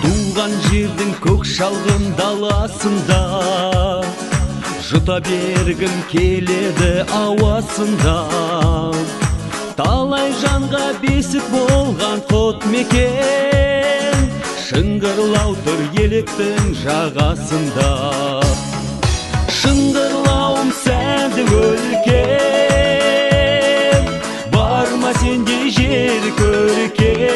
Туған жердің көк шалғын даласында жұта бергім келеді ауасында. Талай жанға бесік болған құт мекен, шыңғырлау тұр електің жағасында. Шыңғырлауым сәнді өлкем, барма сенде жер көркем.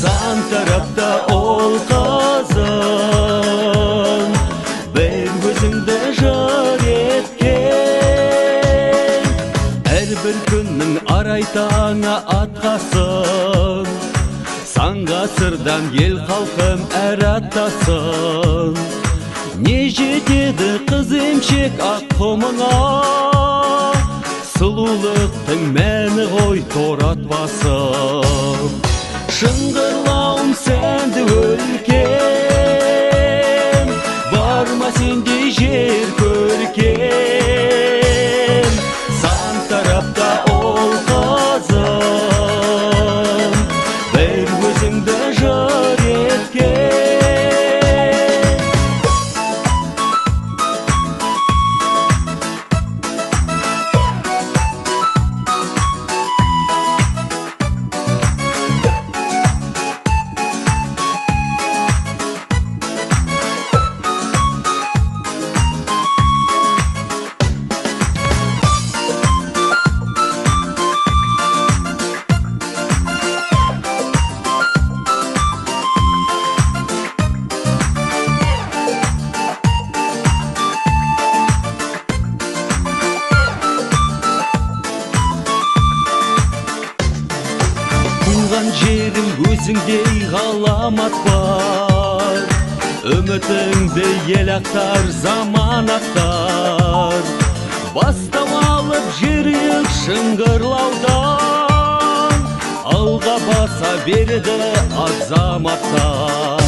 Сан тарапта ол қазын, бір өзіңді жыр еткен. Әрбір күннің арай таңа атқасын, сан ғасырдан ел халқым әр аттасын. Не жетеді қыз емшек ақ құмыңа, сұлулықтың мәні ғой торатпасын. Шыңғырлауым сәнді өлкем, барма сенде жер көркем. Сан тарапта ол қазым, бір өзіңді жыр еткен. Туған жерім өзіңдей ғаламат бар, үмітіңді ел ақтар, заман ақтар. Бастау алып жүрек шыңғырлаудан, алға баса береді азаматтар.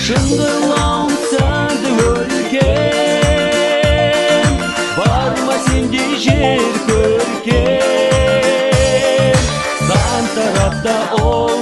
Шыңғырлауым сәнді өлкем, барма сенде жер көркем. Сан тарапта ол